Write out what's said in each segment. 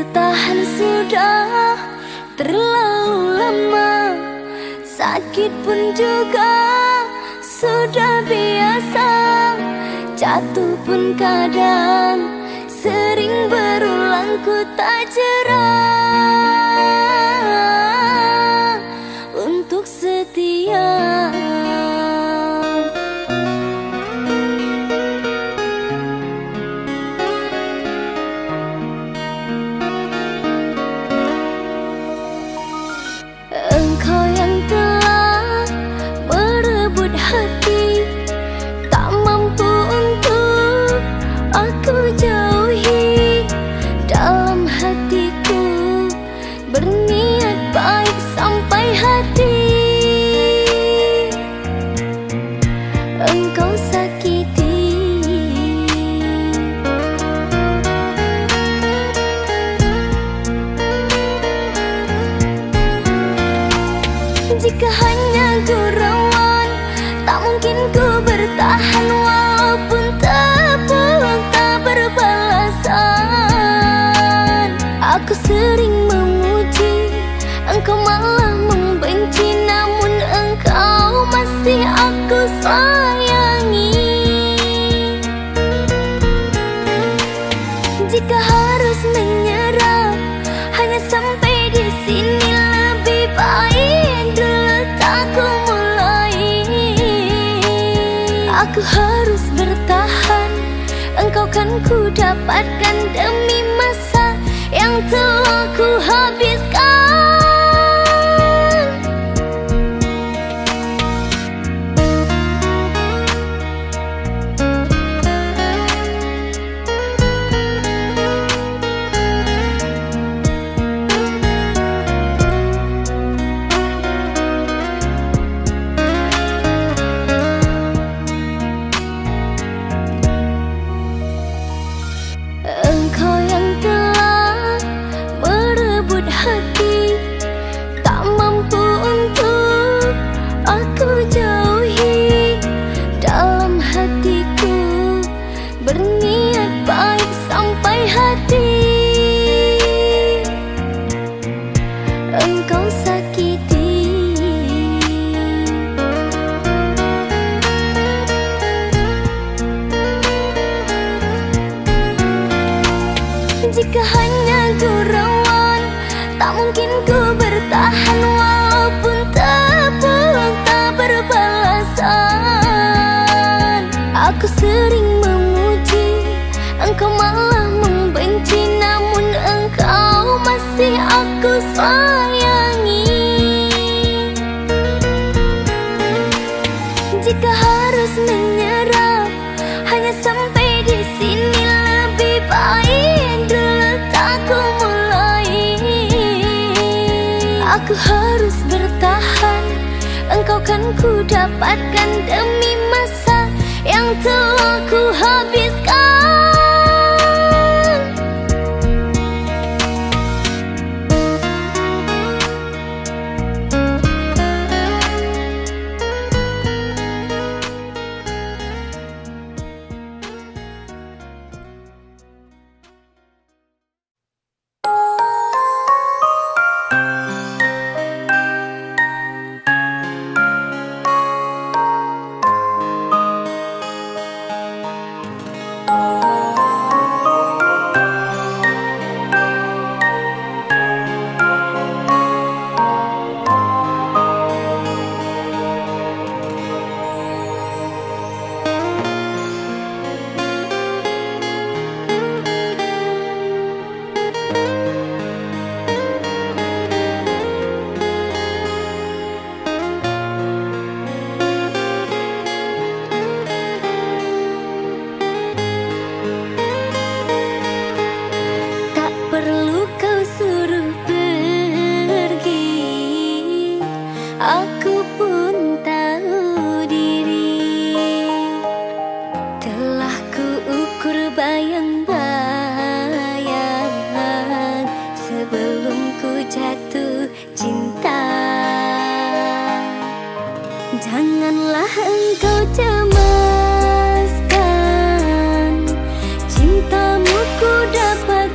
bertahan sudah terlalu lama. Sakit pun juga sudah biasa. Jatuh pun kadang sering berulang, ku tak jerah untuk setia. Engkau yang telah merebut hati, tak mampu untuk aku jauhi. Dalam hatiku berniat baik sampai hati engkau sakiti. Jika hanya gurauan, tak mungkin ku bertahan. Walaupun tepuk tak berbalasan, aku sering memuji, engkau malah membenci. Namun engkau masih aku sayangi. Jika harus menyerah, hanya sampai di sini. Lebih baik dulu tak ku mulai. Aku harus bertahan, engkau kan ku dapatkan demi masa yang telah ku habiskan. Engkau yang telah merebut hati, tak mampu untuk aku jauhi. Dalam hatiku berniat baik sampai hati engkau sakiti. Jika hanya gurauan, tak mungkin ku bertahan. Walaupun tepuk tak berbalasan, aku sering memuji, engkau malah membenci. Namun engkau masih aku sayangi. Jika harus menyerah, hanya sampai di sini. Lebih baik dulu tak ku mulai. Aku harus bertahan, engkau kan ku dapatkan demi masa yang telah ku habiskan. Aku pun tahu diri, telah ku ukur bayang-bayang sebelum ku jatuh cinta. Janganlah engkau cemaskan, cintamu ku dapatkan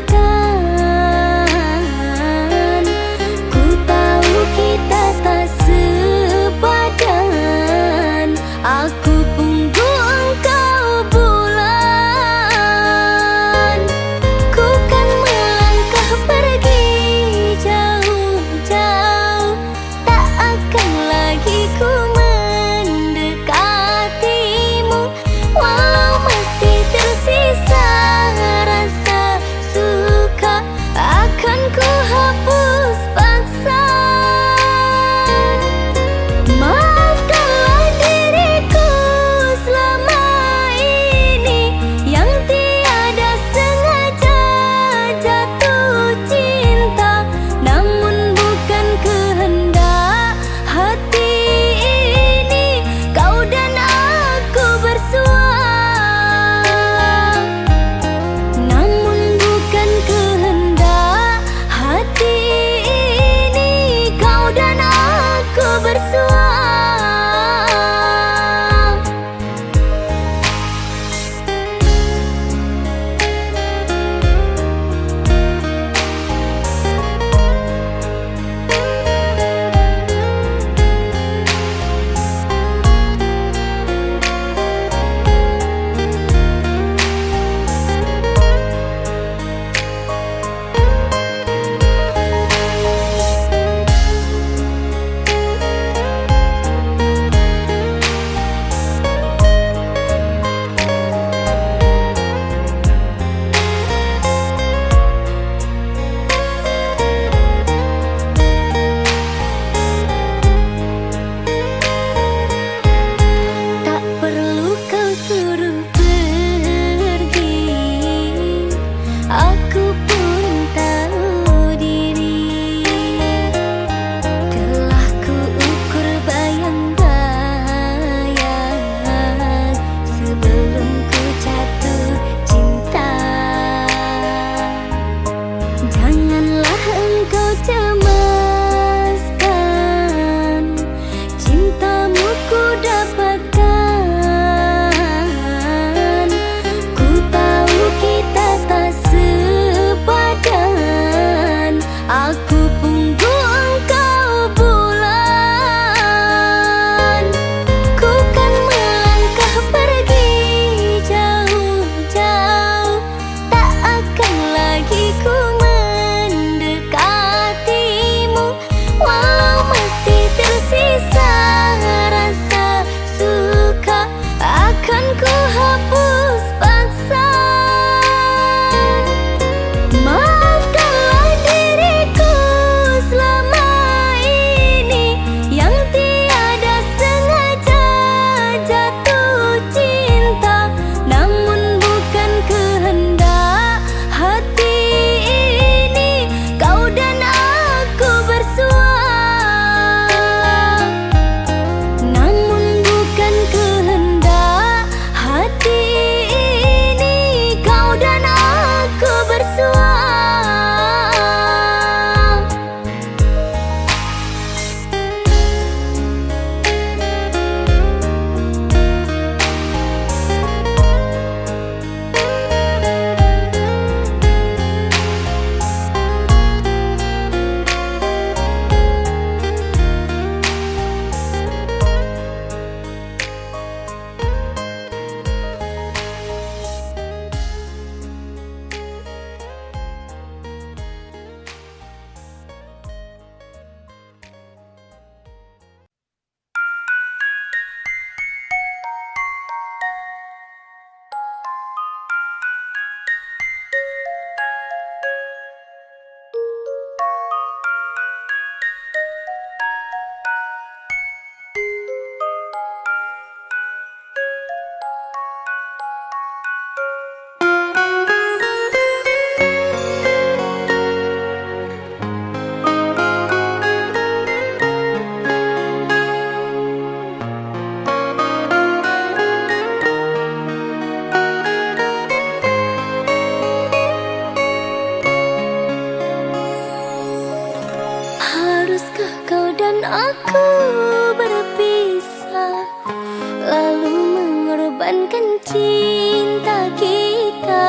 perjuangkan cinta kita.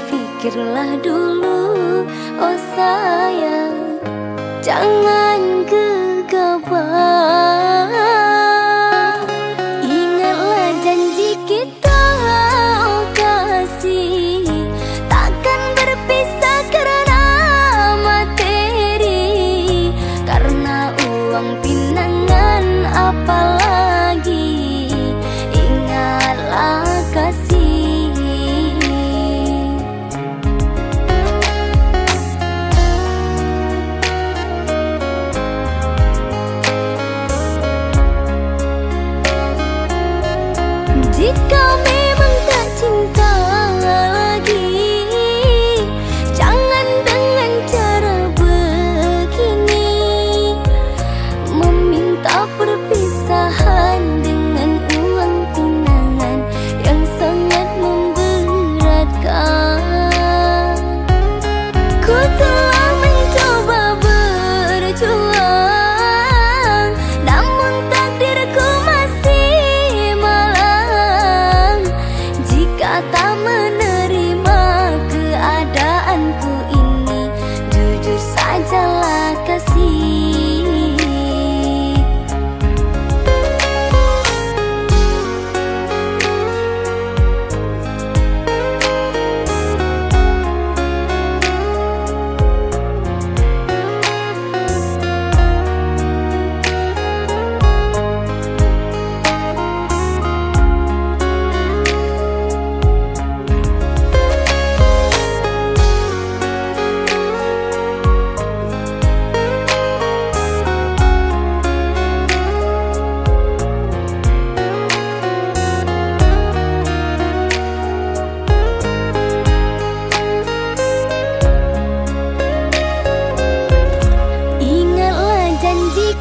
Pikirlah dulu, oh sayang, jangan gegabah. Ingatlah janji kita, oh kasih, takkan berpisah karena materi, karena uang pinangan apalagi. Ingatlah kasih. Jika memang tak cinta lagi, jangan dengan cara begini, meminta perpisahan dengan uang tunangan yang sangat memberatkan. Ku telah mencoba berjuang, namun takdirku masih malang. Jika tak menerima keadaanku ini, jujur sajalah kasih.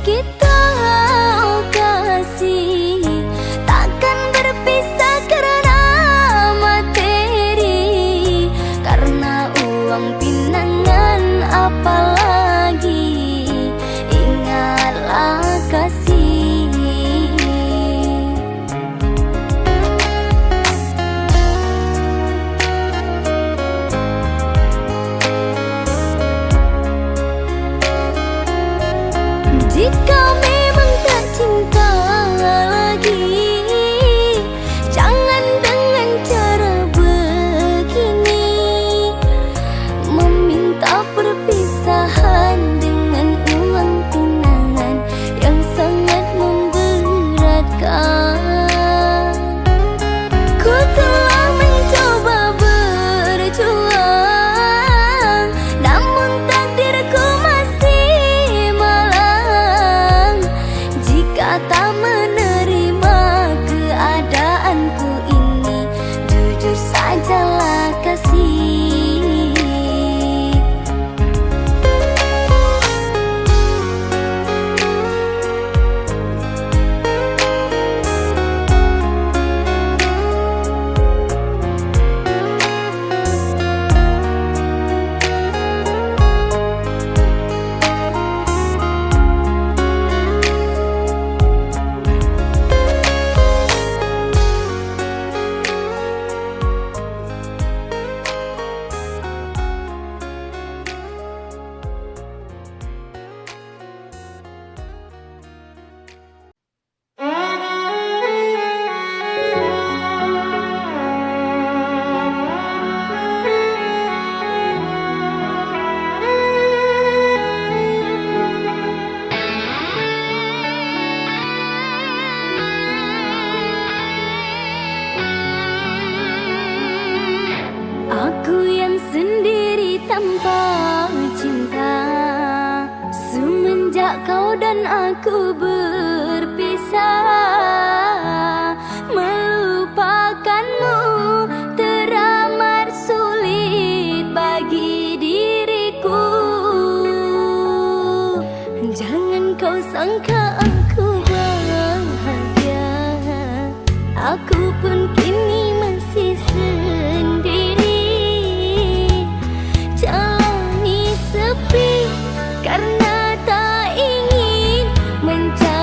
Kita, oh kasih, takkan berpisah karena materi, karena uang pinangan apalagi. Ingatlah kasih. Jika memang tak cinta lagi, jangan dengan cara begini, meminta perpisahan dengan uang tunangan yang sangat memberatkan. Ku telah mencoba berjuang, namun takdirku masih malang. Jika tak menerima keadaanku ini, jujur sajalah kasih. Aku yang sendiri tanpa cinta, semenjak kau dan aku berpisah. Melupakanmu teramat sulit bagi diriku. Jangan kau sangka aku bahagia, aku pun kini masih sendiri. Jalani sepi karena tak ingin mencari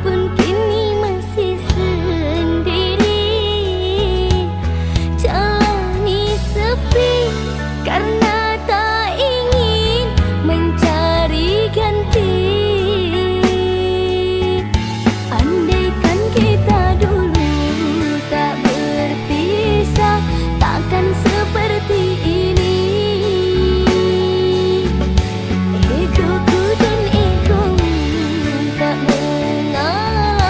pun kini masih sendiri, jalani sepi karena tak ingin mencari ganti. Andaikan kita dulu tak berpisah, takkan seperti ini. Egoku dan egomu tak mengalah,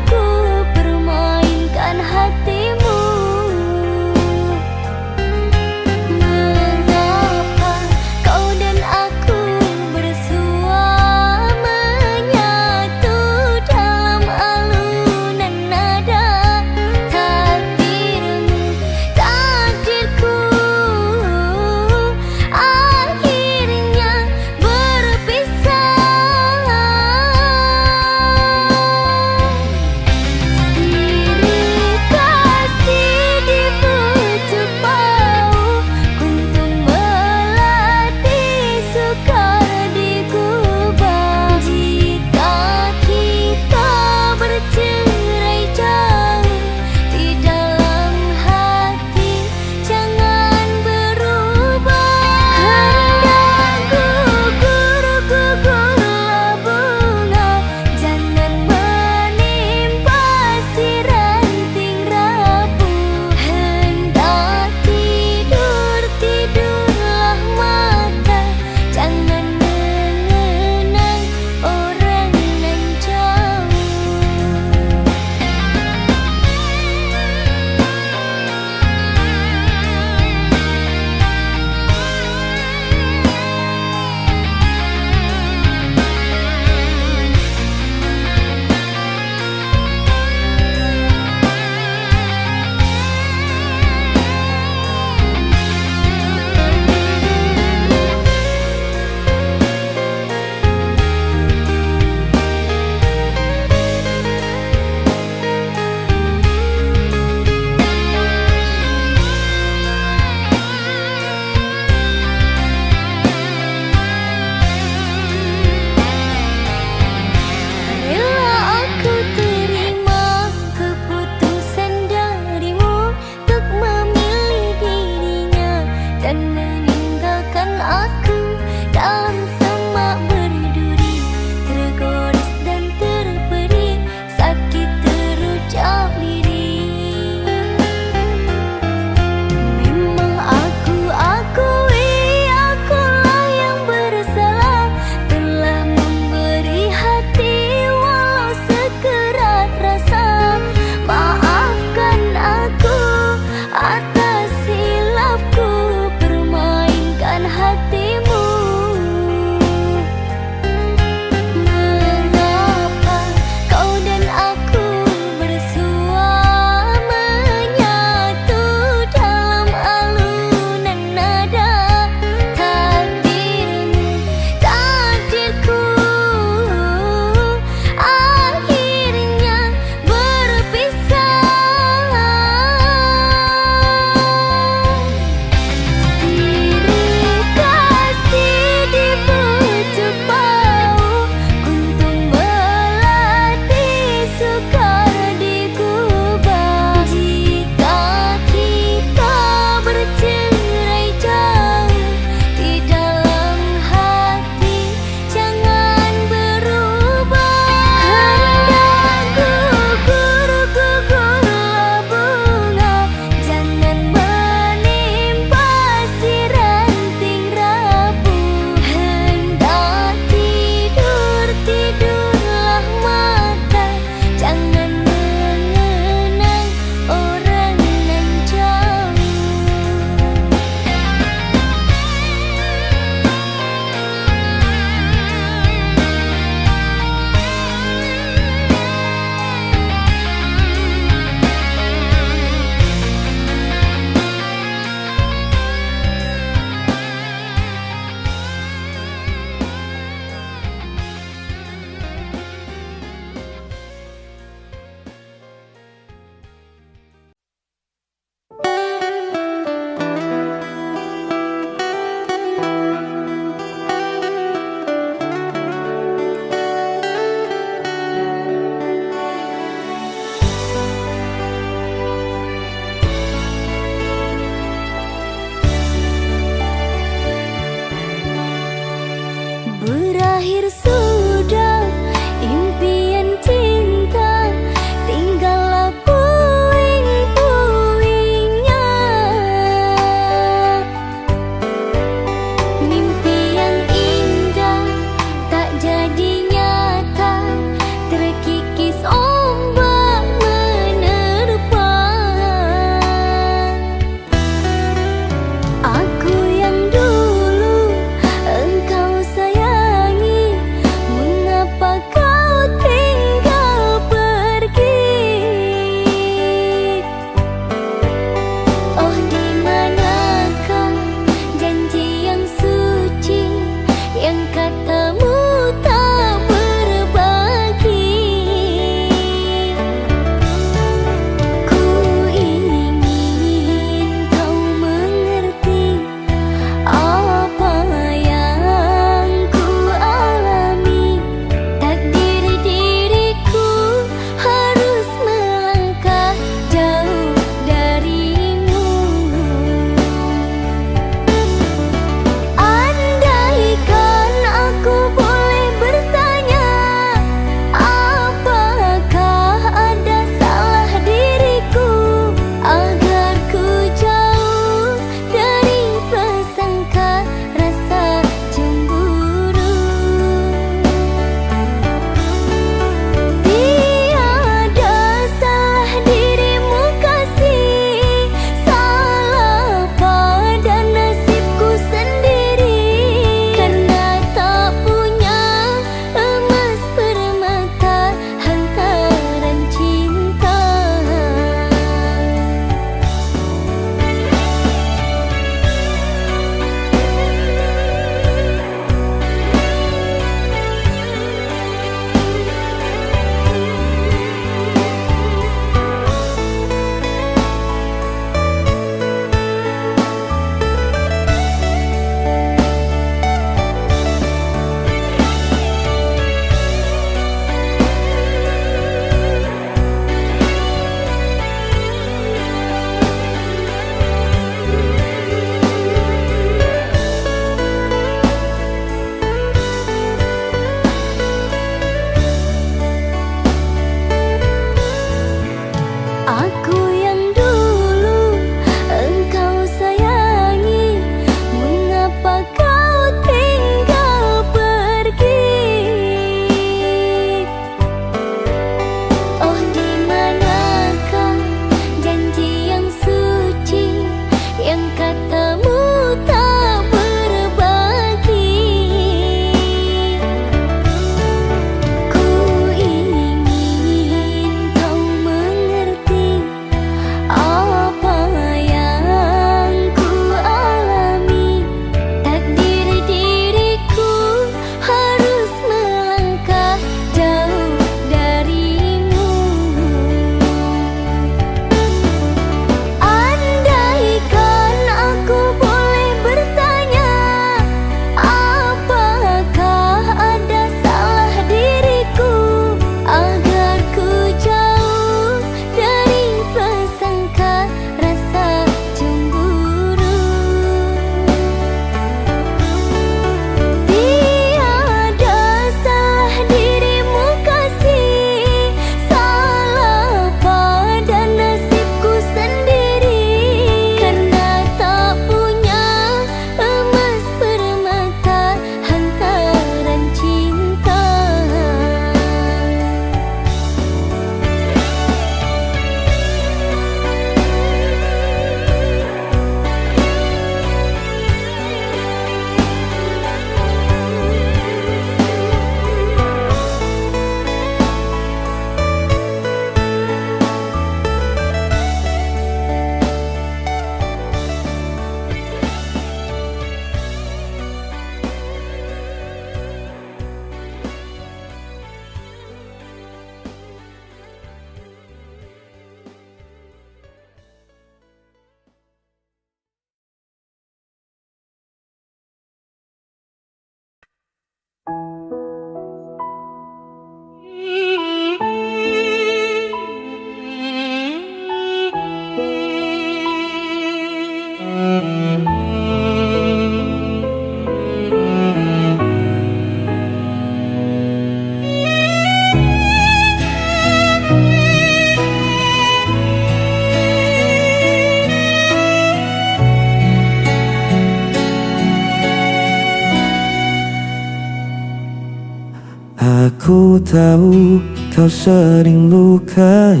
Aku tahu kau sering lukai,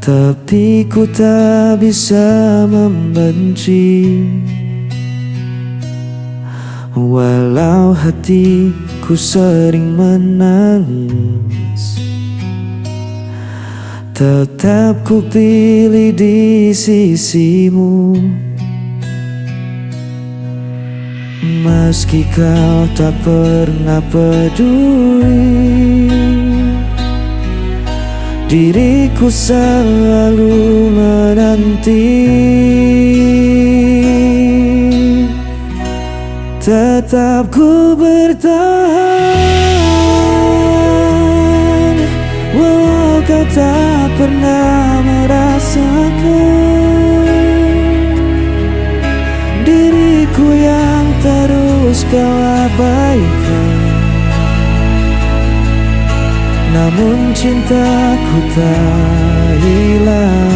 tapi ku tak bisa membenci. Walau hatiku sering menangis, tetap ku pilih di sisimu. Meski kau tak pernah peduli, diriku selalu menanti. Tetap ku bertahan, walau kau tak pernah merasakan. Diriku yang terus kau abaikan, namun cintaku tak hilang.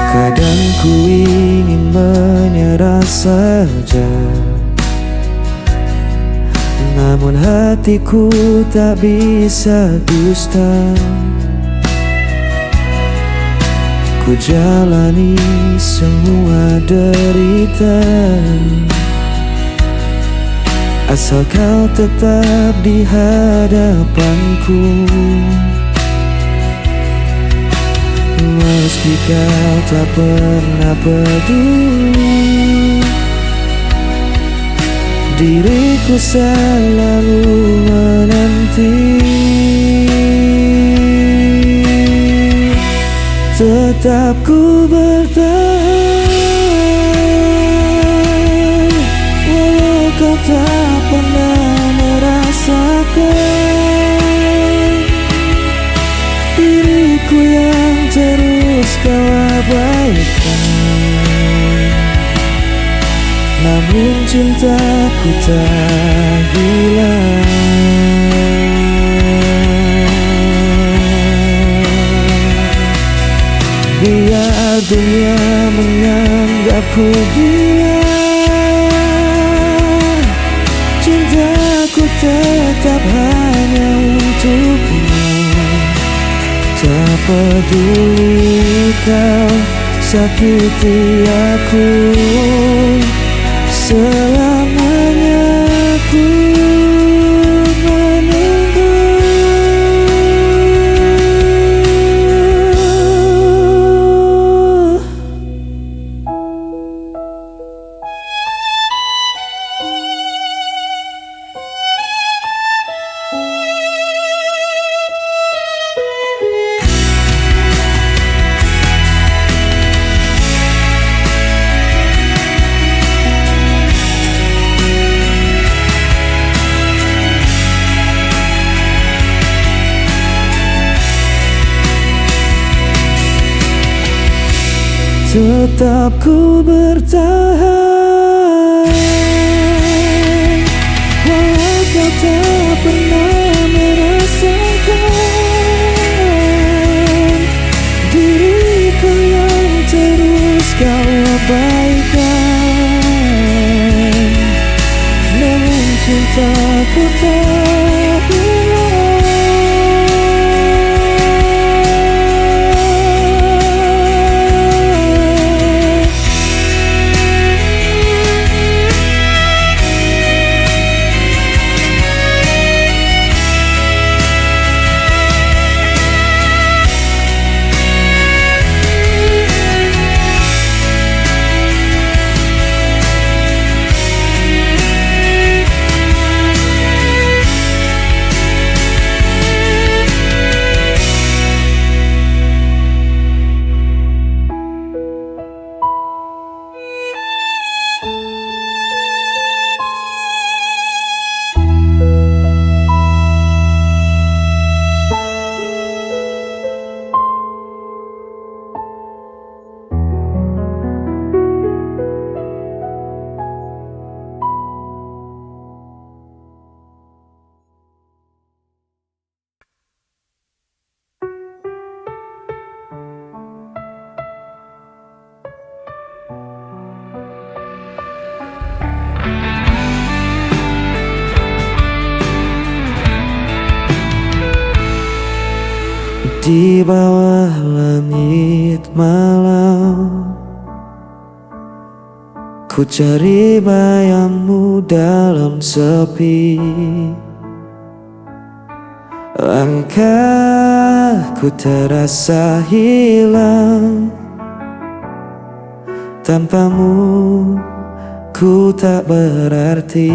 Kadang ku ingin menyerah saja, namun hatiku tak bisa dusta. Ku jalani semua derita, asal kau tetap di hadapanku. Meski kau tak pernah peduli, diriku selalu menanti. Tetap ku bertahan, walau kau tak pernah merasakan. Diriku yang terus kau abaikan, namun cintaku tak hilang. Biar dunia menganggapku gila, cintaku tetap hanya untukmu. Tak peduli kau sakiti aku, selamanya aku menunggu. Tetap ku bertahan, walau kau tak pernah merasakan. Diriku yang terus kau abaikan, namun cintaku tak hilang. di bawah langit malam. Ku cari bayangmu dalam sepi. Langkahku terasa hilang. Tanpamu ku tak berarti.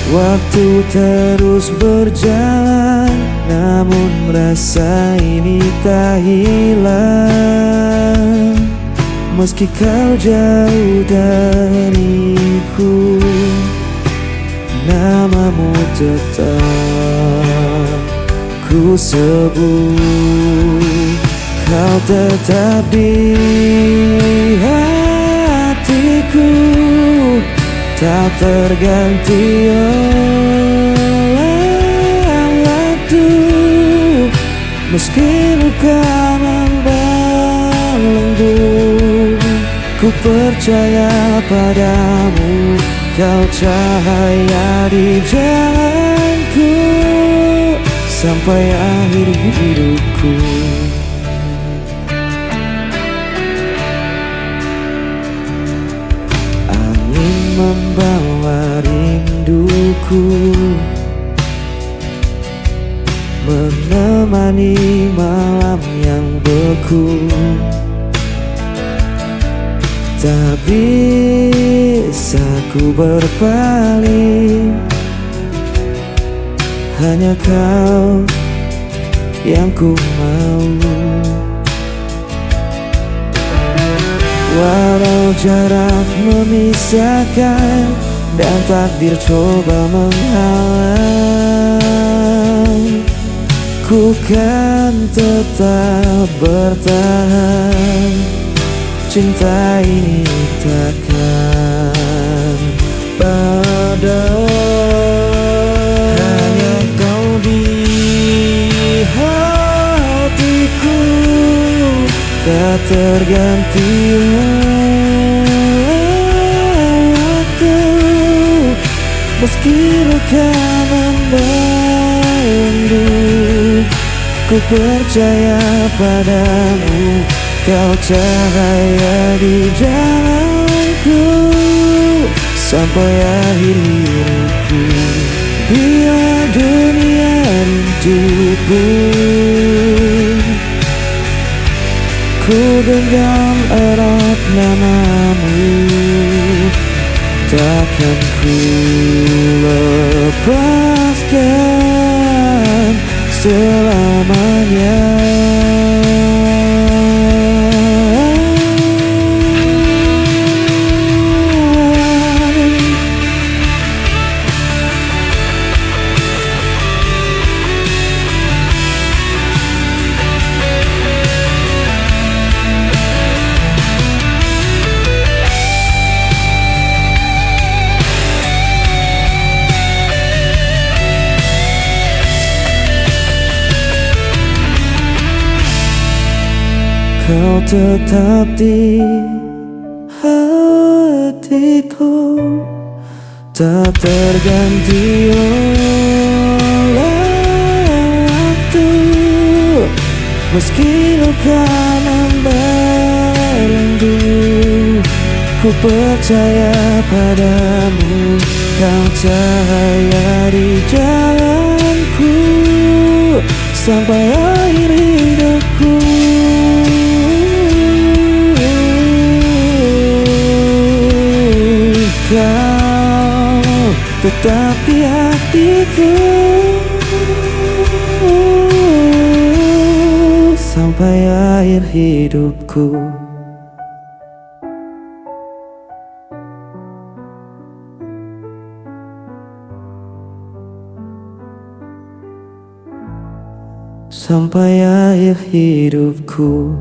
Waktu terus berjalan, namun rasa ini tak hilang. Meski kau jauh dariku, namamu tetap ku sebut. Kau tetap di hatiku, tak terganti oleh waktu. Meski luka membelenggu, ku percaya padamu. Kau cahaya di jalanku sampai akhir hidupku. Angin membawa rinduku, menemani malam yang beku. Tak bisa ku berpaling, hanya kau yang ku mau. Walau jarak memisahkan dan takdir coba menghalang, ku kan tetap bertahan. Cinta ini takkan padam. Hanya kau di hatiku, tak terganti oleh waktu. Meski luka membelenggu, ku percaya padamu. Kau cahaya di jalanku sampai akhir hidupku. Bila dunia rindu pun, ku genggam erat namamu. Takkan ku lepaskan selamanya. Kau tetap di hatiku, tak terganti oleh waktu. Meski luka membelenggu, ku percaya padamu. Kau cahaya di jalanku sampai akhir hidupku. Kau tetap di hatiku sampai akhir hidupku. Sampai akhir hidupku.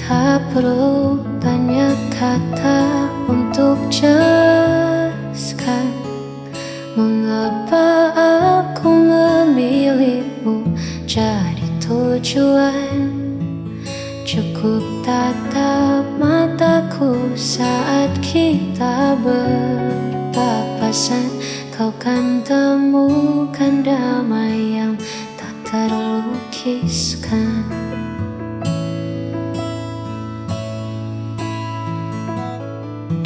Tak perlu banyak kata untuk jelaskan mengapa aku memilihmu jadi tujuan. Cukup tatap mataku saat kita berpapasan, kau kan temukan damai yang tak terlukiskan.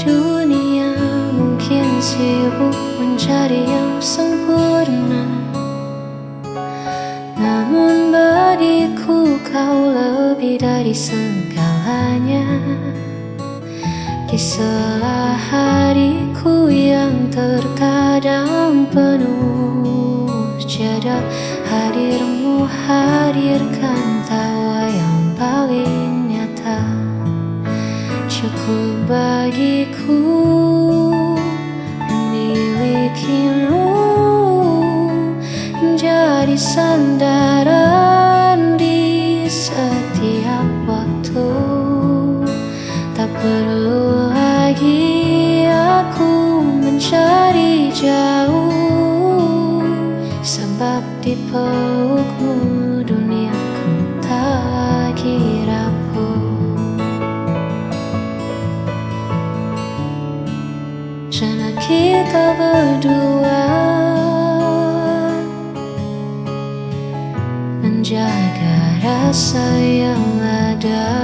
Dunia mungkin sibuk mencari yang sempurna, namun bagiku kau lebih dari segalanya. Di sela hariku yang terkadang penuh jeda, hadirmu hadirkan tawa yang paling nyata. Cukup bagiku memilikimu menjadi sandaran di setiap waktu. Tak perlu lagi aku mencari jauh, sebab di pelukmu duniaku tak lagi rapuh. Karena kita berdua menjaga rasa yang ada.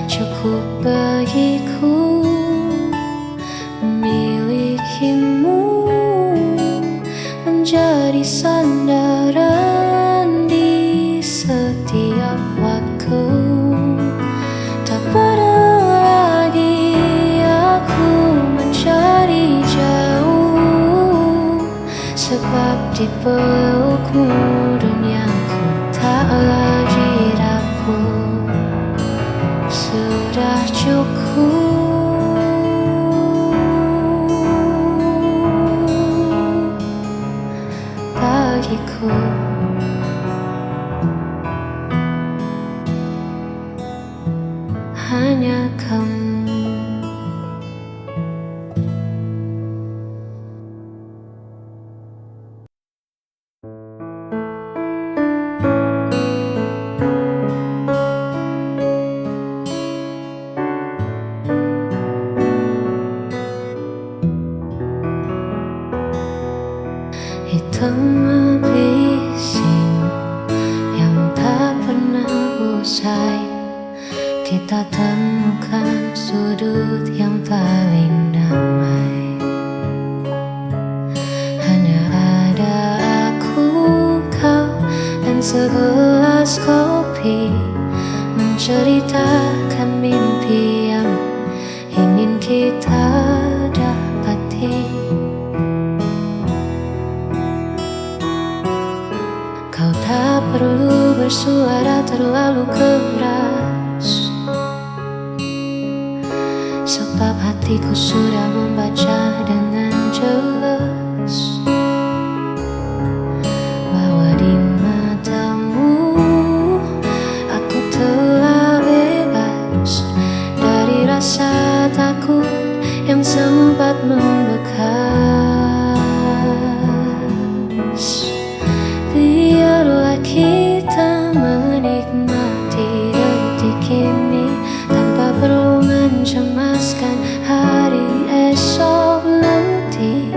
Cukup bagiku memilikimu menjadi sandaran di setiap waktu. Tak perlu lagi aku mencari jauh, sebab di pelukmu duniaku tak lagi rapuh. Sudah cukup bagiku. Hanya kamu. Hitam bising yang tak pernah usai, kita temukan sudut yang paling damai. Hanya ada aku, kau, dan segelas kopi, menceritakan mimpi yang ingin kita dapati. Kau tak perlu bersuara terlalu keras, sebab hatiku sudah membaca dengan jelas bahwa di matamu aku telah bebas dari rasa takut yang sempat membekas. Biarlah kita menikmati detik ini tanpa perlu mencemaskan hari esok nanti,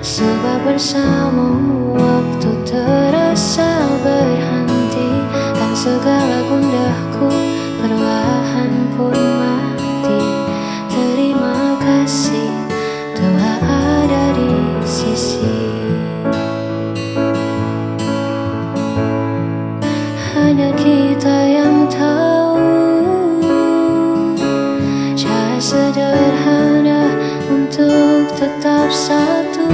sebab bersamamu waktu terasa berhenti, dan segala gundaku perlahan pun mati. Terima kasih telah ada di sisi. Hanya kita yang tahu cara sederhana untuk tetap satu.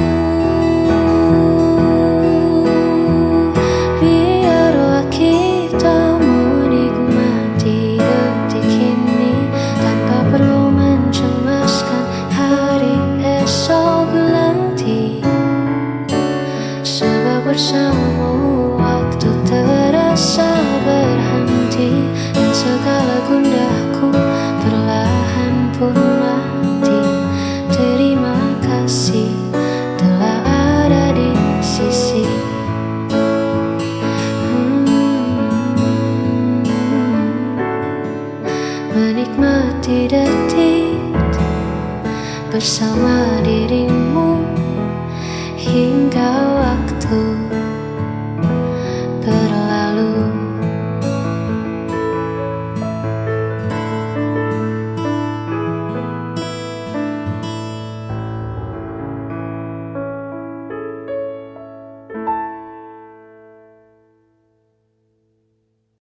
Biarlah kita menikmati detik ini tanpa perlu mencemaskan hari esok nanti, sebab bersamamu bersama